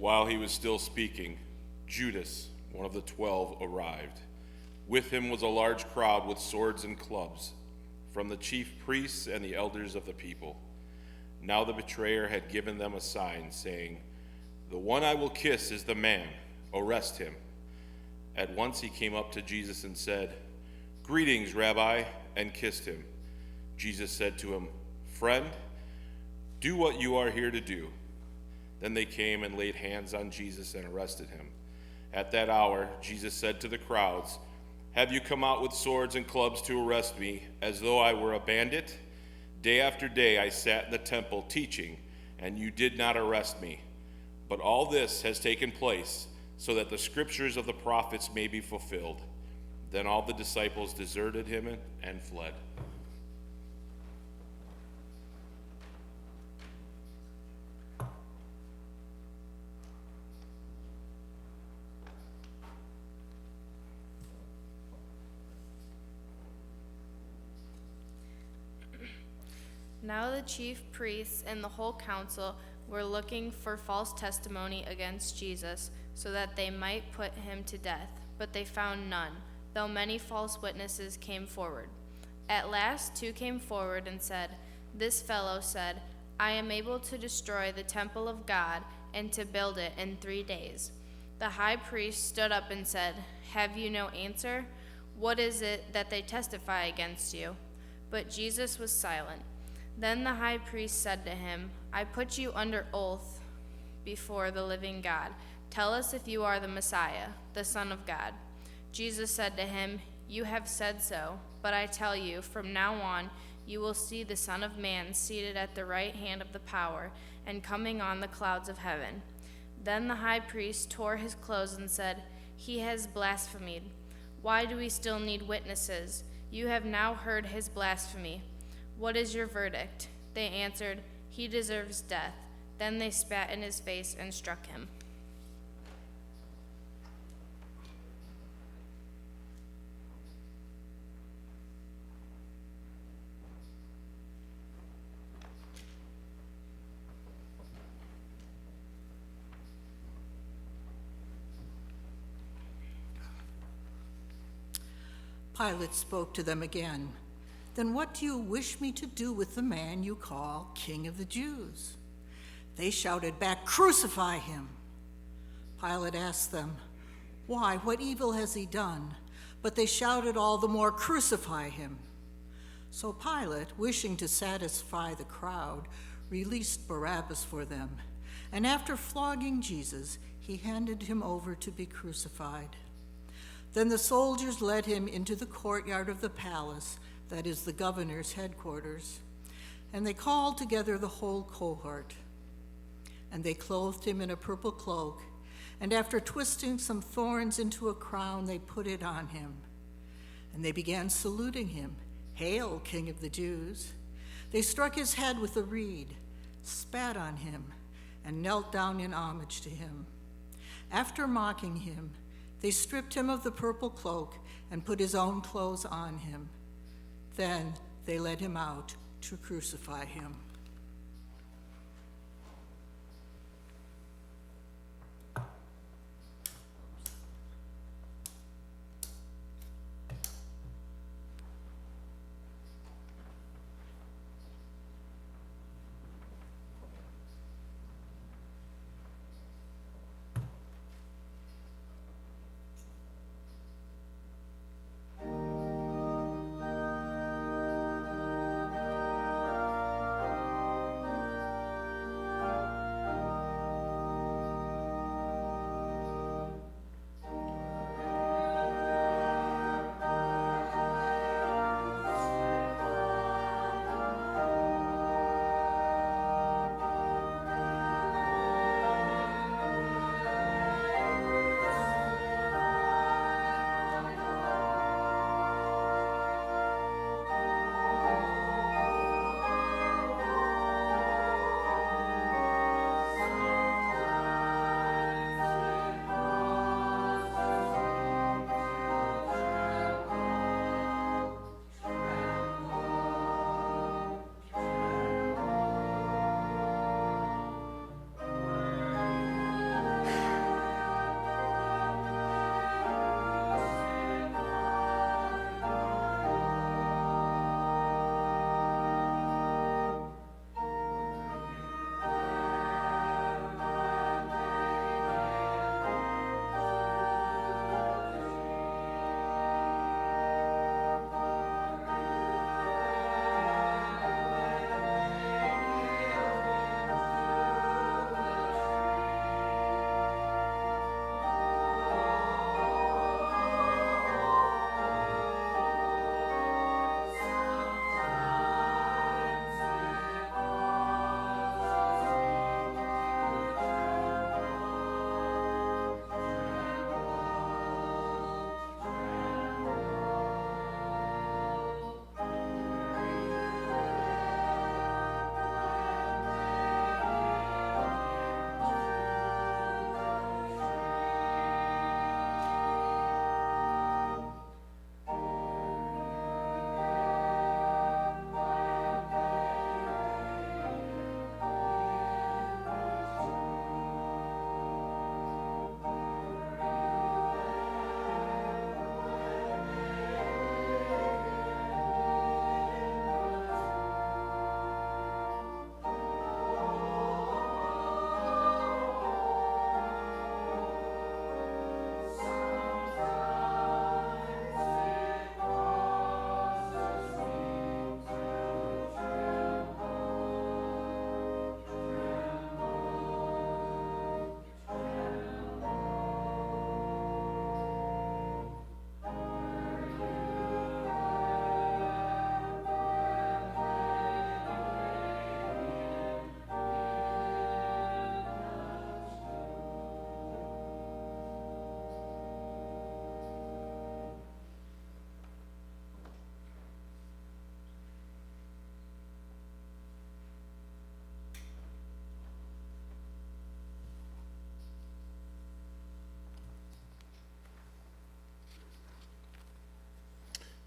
While he was still speaking, Judas, one of the 12, arrived. With him was a large crowd with swords and clubs, from the chief priests and the elders of the people. Now the betrayer had given them a sign, saying, "The one I will kiss is the man. Arrest him." At once he came up to Jesus and said, "Greetings, Rabbi," and kissed him. Jesus said to him, "Friend, do what you are here to do." Then they came and laid hands on Jesus and arrested him. At that hour, Jesus said to the crowds, "Have you come out with swords and clubs to arrest me, as though I were a bandit? Day after day I sat in the temple teaching, and you did not arrest me. But all this has taken place so that the scriptures of the prophets may be fulfilled." Then all the disciples deserted him and fled. Now the chief priests and the whole council were looking for false testimony against Jesus, so that they might put him to death. But they found none, though many false witnesses came forward. At last 2 came forward and said, "This fellow said, 'I am able to destroy the temple of God and to build it in 3 days.'" The high priest stood up and said, "Have you no answer? What is it that they testify against you?" But Jesus was silent. Then the high priest said to him, "I put you under oath before the living God. Tell us if you are the Messiah, the Son of God." Jesus said to him, "You have said so, but I tell you, from now on you will see the Son of Man seated at the right hand of the power and coming on the clouds of heaven." Then the high priest tore his clothes and said, "He has blasphemed. Why do we still need witnesses? You have now heard his blasphemy. What is your verdict?" They answered, "He deserves death." Then they spat in his face and struck him. Pilate spoke to them again. "Then what do you wish me to do with the man you call King of the Jews?" They shouted back, "Crucify him!" Pilate asked them, "Why, what evil has he done?" But they shouted all the more, "Crucify him!" So Pilate, wishing to satisfy the crowd, released Barabbas for them. And after flogging Jesus, he handed him over to be crucified. Then the soldiers led him into the courtyard of the palace, that is the governor's headquarters, and they called together the whole cohort. And they clothed him in a purple cloak, and after twisting some thorns into a crown, they put it on him. And they began saluting him, "Hail, King of the Jews!" They struck his head with a reed, spat on him, and knelt down in homage to him. After mocking him, they stripped him of the purple cloak and put his own clothes on him. Then they led him out to crucify him.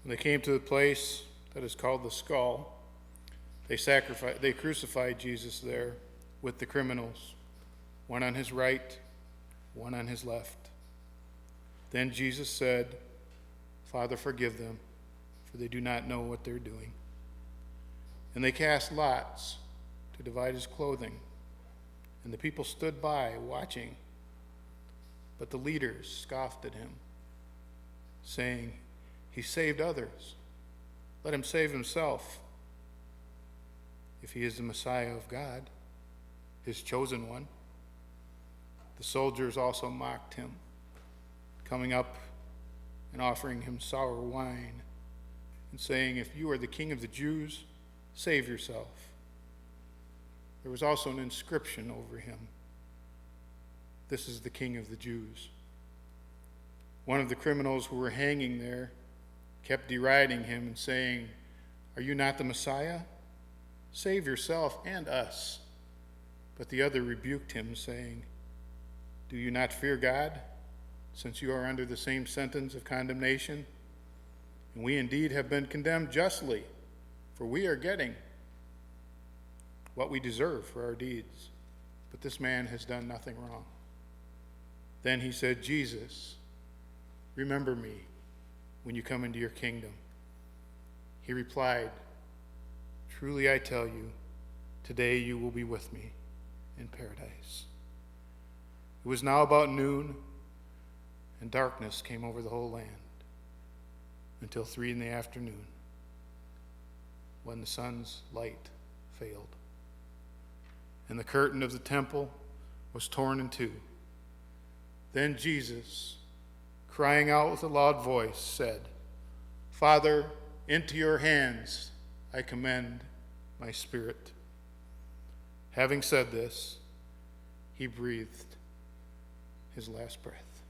When they came to the place that is called the Skull, they crucified Jesus there with the criminals, one on his right, one on his left. Then Jesus said, "Father, forgive them, for they do not know what they're doing." And they cast lots to divide his clothing, and the people stood by watching. But the leaders scoffed at him, saying, "He saved others. Let him save himself, if he is the Messiah of God, his chosen one." The soldiers also mocked him, coming up and offering him sour wine, and saying, "If you are the king of the Jews, save yourself." There was also an inscription over him, "This is the King of the Jews." One of the criminals who were hanging there kept deriding him and saying, "Are you not the Messiah? Save yourself and us." But the other rebuked him, saying, "Do you not fear God, since you are under the same sentence of condemnation? And we indeed have been condemned justly, for we are getting what we deserve for our deeds. But this man has done nothing wrong." Then he said, "Jesus, remember me when you come into your kingdom." He replied, "Truly I tell you, today you will be with me in paradise." It was now about noon, and darkness came over the whole land until 3 p.m, when the sun's light failed. And the curtain of the temple was torn in two. Then Jesus, crying out with a loud voice, said, "Father, into your hands I commend my spirit." Having said this, he breathed his last breath.